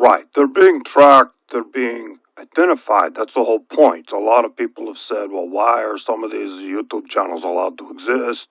Right. They're being tracked. They're being identified. That's the whole point. A lot of people have said, well, why are some of these YouTube channels allowed to exist?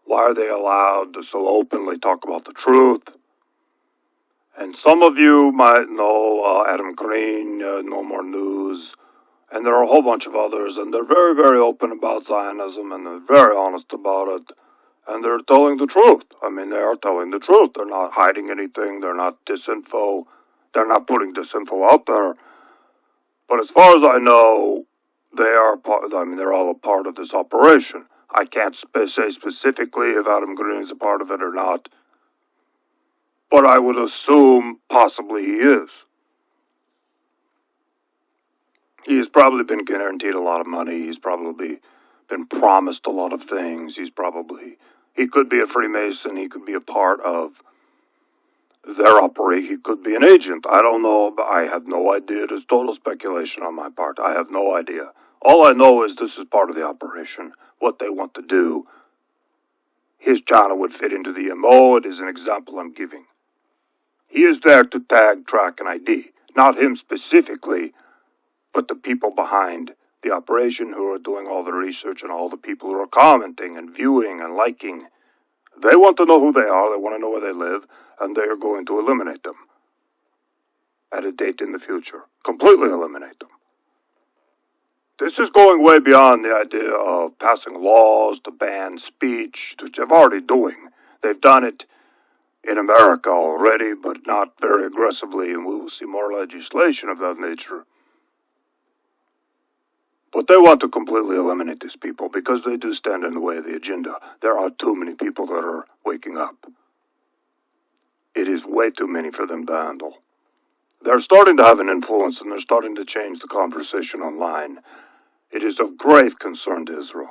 Why are they allowed to so openly talk about the truth? And some of you might know Adam Green, No More News, and there are a whole bunch of others, and they're very, very open about Zionism, and they're very honest about it, and they're telling the truth. I mean, they are telling the truth. They're not hiding anything. They're not disinfo. They're not putting disinfo out there. But as far as I know, they're all a part of this operation. I can't say specifically if Adam Green is a part of it or not, but I would assume possibly he is. He has probably been guaranteed a lot of money. He's probably been promised a lot of things. He could be a Freemason. He could be a part of their operation. He could be an agent. I don't know. But I have no idea. It is total speculation on my part. I have no idea. All I know is this is part of the operation, what they want to do. His channel would fit into the MO. It is an example I'm giving. He is there to tag, track, and ID. Not him specifically, but the people behind the operation who are doing all the research and all the people who are commenting and viewing and liking. They want to know who they are. They want to know where they live, and they are going to eliminate them at a date in the future. Completely eliminate them. This is going way beyond the idea of passing laws to ban speech, which they're already doing. They've done it in America already, but not very aggressively, and we will see more legislation of that nature. But they want to completely eliminate these people because they do stand in the way of the agenda. There are too many people that are waking up. It is way too many for them to handle. They're starting to have an influence, and they're starting to change the conversation online. It is of grave concern to Israel.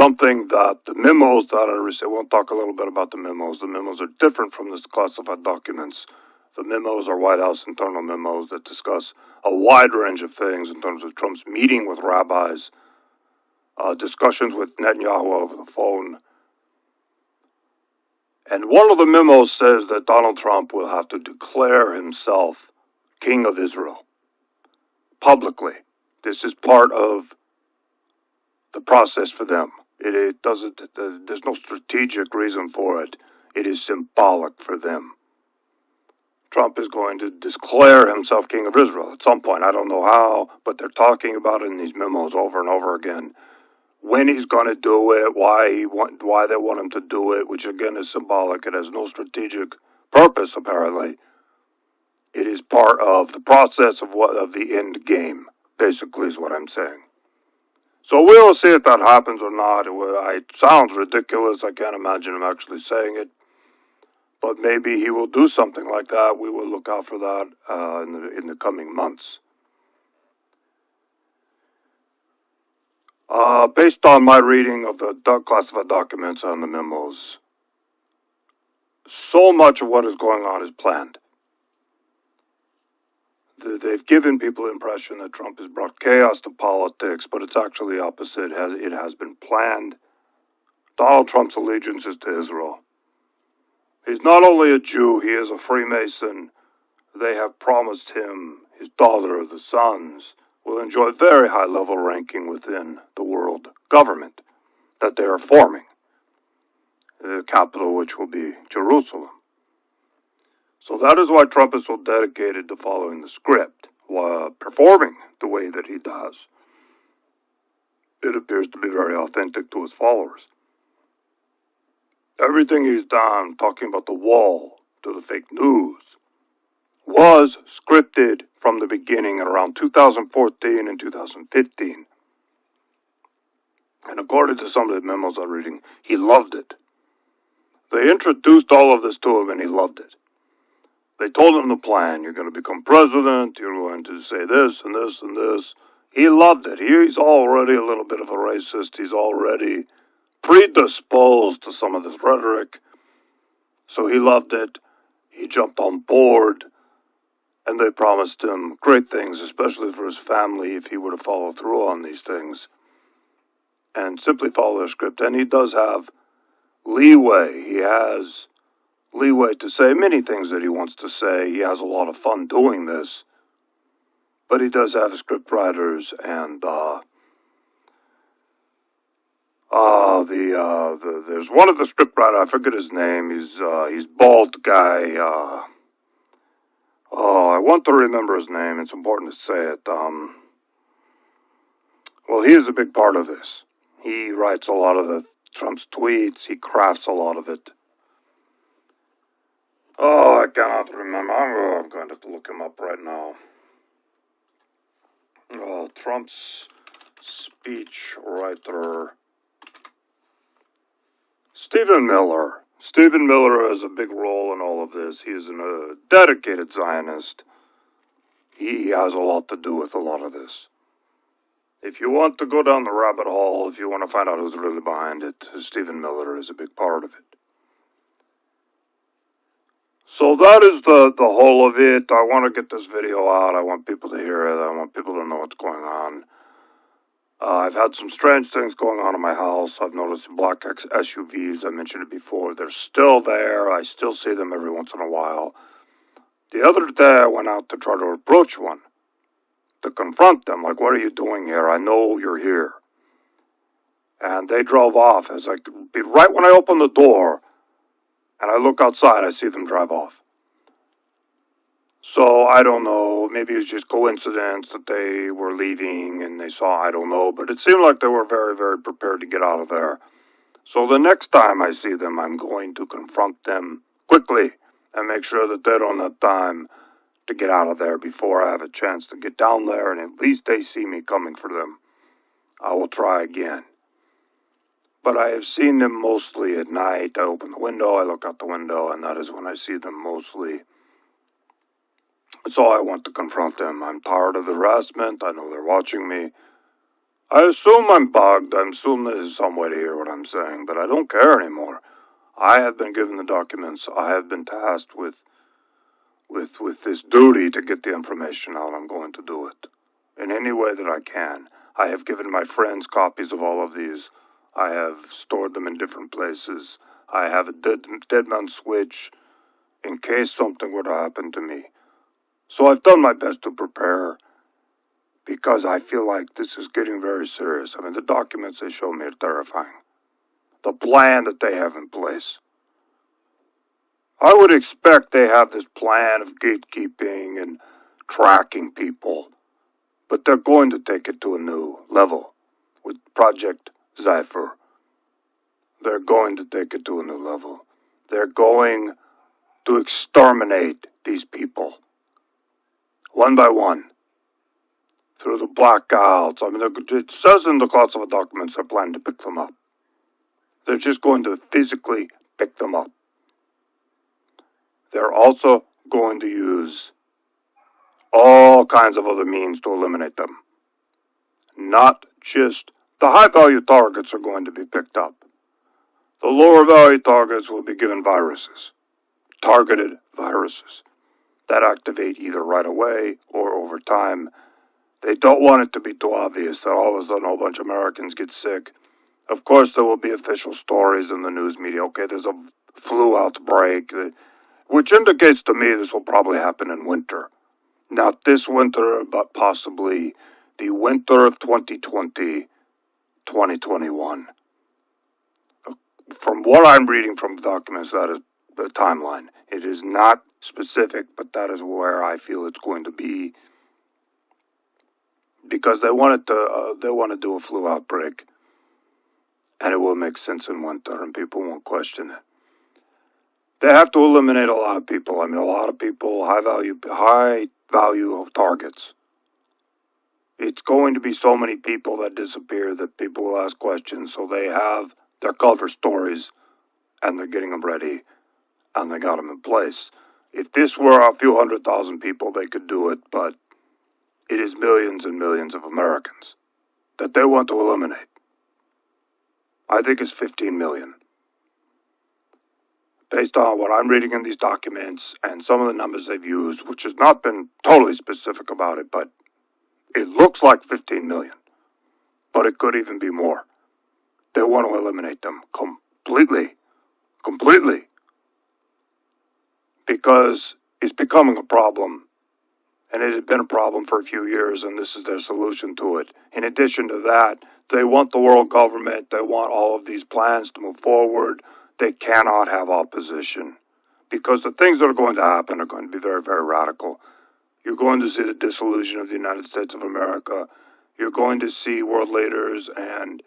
Something that the memos that I received, we'll talk a little bit about the memos. The memos are different from the classified documents. The memos are White House internal memos that discuss a wide range of things in terms of Trump's meeting with rabbis, discussions with Netanyahu over the phone. And one of the memos says that Donald Trump will have to declare himself King of Israel publicly. This is part of the process for them. There's no strategic reason for it. It is symbolic for them. Trump is going to declare himself King of Israel at some point. I don't know how, but they're talking about it in these memos over and over again. When he's going to do it, why they want him to do it, which again is symbolic. It has no strategic purpose, apparently. It is part of the process of the end game, basically, is what I'm saying. So we will see if that happens or not. It sounds ridiculous. I can't imagine him actually saying it. But maybe he will do something like that. We will look out for that in the coming months. Based on my reading of the classified documents and the memos, so much of what is going on is planned. They've given people the impression that Trump has brought chaos to politics, but it's actually the opposite. It has been planned. Donald Trump's allegiance is to Israel. He's not only a Jew, he is a Freemason. They have promised him his daughter, the sons, will enjoy very high-level ranking within the world government that they are forming, the capital which will be Jerusalem. So that is why Trump is so dedicated to following the script, while performing the way that he does. It appears to be very authentic to his followers. Everything he's done, talking about the wall to the fake news, was scripted from the beginning in around 2014 and 2015. And according to some of the memos I'm reading, he loved it. They introduced all of this to him and he loved it. They told him the plan. You're going to become president. You're going to say this and this and this. He loved it. He's already a little bit of a racist. He's already predisposed to some of this rhetoric. So he loved it. He jumped on board. And they promised him great things, especially for his family, if he were to follow through on these things and simply follow their script. And he does have leeway. He has leeway to say many things that he wants to say. He has a lot of fun doing this, but he does have script writers, and there's one of the script writers, I forget his name. He's bald guy. I want to remember his name. It's important to say it. Well, he is a big part of this. He writes a lot of Trump's tweets. He crafts a lot of it. Oh, I cannot remember. I'm going to have to look him up right now. Trump's speech writer. Stephen Miller. Stephen Miller has a big role in all of this. He is a dedicated Zionist. He has a lot to do with a lot of this. If you want to go down the rabbit hole, if you want to find out who's really behind it, Stephen Miller is a big part of it. So that is the whole of it. I want to get this video out. I want people to hear it. I want people to know what's going on. I've had some strange things going on in my house. I've noticed some black SUVs. I mentioned it before. They're still there. I still see them every once in a while. The other day, I went out to try to approach one, to confront them. Like, what are you doing here? I know you're here. And they drove off. As I could be right when I opened the door, and I look outside, I see them drive off. So, I don't know, maybe it's just coincidence that they were leaving and they saw, I don't know, but it seemed like they were very, very prepared to get out of there. So the next time I see them, I'm going to confront them quickly and make sure that they don't have time to get out of there before I have a chance to get down there, and at least they see me coming for them. I will try again. But I have seen them mostly at night. I open the window, I look out the window, and that is when I see them mostly. So I want to confront them. I'm tired of the harassment. I know they're watching me. I assume I'm bugged. I assume there's some way to hear what I'm saying, but I don't care anymore. I have been given the documents. I have been tasked with this duty to get the information out. I'm going to do it in any way that I can. I have given my friends copies of all of these. I have stored them in different places. I have a dead man switch in case something were to happen to me. So I've done my best to prepare because I feel like this is getting very serious. I mean, the documents they show me are terrifying. The plan that they have in place. I would expect they have this plan of gatekeeping and tracking people, but they're going to take it to a new level with Project Zephyr. They're going to take it to a new level. They're going to exterminate these people. One by one, through the blackouts. I mean, it says in the classified documents they're planning to pick them up. They're just going to physically pick them up. They're also going to use all kinds of other means to eliminate them. Not just the high-value targets are going to be picked up. The lower-value targets will be given viruses, targeted viruses, that activate either right away or over time. They don't want it to be too obvious that all of a sudden a whole bunch of Americans get sick. Of course, there will be official stories in the news media. Okay, there's a flu outbreak, which indicates to me this will probably happen in winter. Not this winter, but possibly the winter of 2020, 2021. From what I'm reading from the documents, that is the timeline. It is not specific, but that is where I feel it's going to be, because they want to do a flu outbreak, and it will make sense in winter, and people won't question it. They have to eliminate a lot of people. I mean, a lot of people, high value targets. It's going to be so many people that disappear that people will ask questions, so they have their cover stories, and they're getting them ready, and they got them in place. If this were a few 100,000 people, they could do it, but it is millions and millions of Americans that they want to eliminate. I think it's 15 million. Based on what I'm reading in these documents and some of the numbers they've used, which has not been totally specific about it, but it looks like 15 million. But it could even be more. They want to eliminate them completely. Completely. because it's becoming a problem. And it had been a problem for a few years, and this is their solution to it. In addition to that, they want the world government, they want all of these plans to move forward. They cannot have opposition, because the things that are going to happen are going to be very, very radical. You're going to see the dissolution of the United States of America. You're going to see world leaders and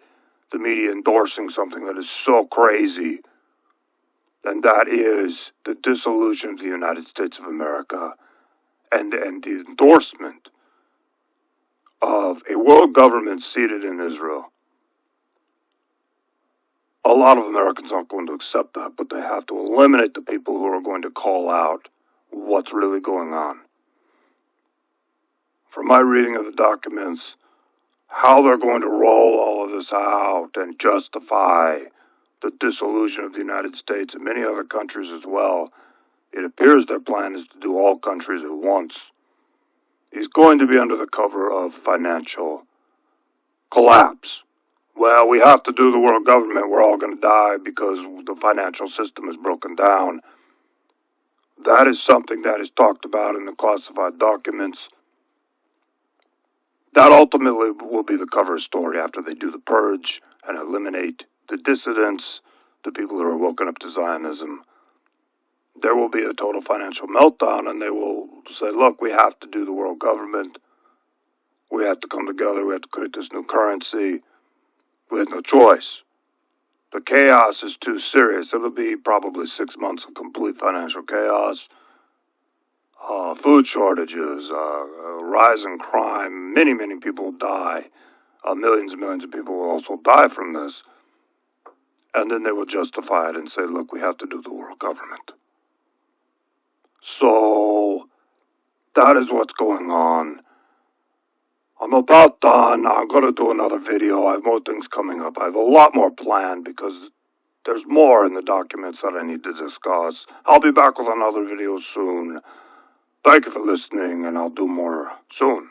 the media endorsing something that is so crazy, and that is the dissolution of the United States of America. And the endorsement of a world government seated in Israel. A lot of Americans aren't going to accept that, but they have to eliminate the people who are going to call out what's really going on. From my reading of the documents, how they're going to roll all of this out and justify the dissolution of the United States and many other countries as well, it appears their plan is to do all countries at once. Is going to be under the cover of financial collapse. Well, we have to do the world government. We're all going to die because the financial system is broken down. That is something that is talked about in the classified documents. That ultimately will be the cover story after they do the purge and eliminate the dissidents, the people who are woken up to Zionism. There will be a total financial meltdown, and they will say, look, we have to do the world government. We have to come together. We have to create this new currency. We have no choice. The chaos is too serious. It'll be probably 6 months of complete financial chaos, food shortages, rise in crime. Many, many people die. Millions and millions of people will also die from this. And then they will justify it and say, look, we have to do the world government. So, that is what's going on. I'm about done. I'm going to do another video. I have more things coming up. I have a lot more planned because there's more in the documents that I need to discuss. I'll be back with another video soon. Thank you for listening, and I'll do more soon.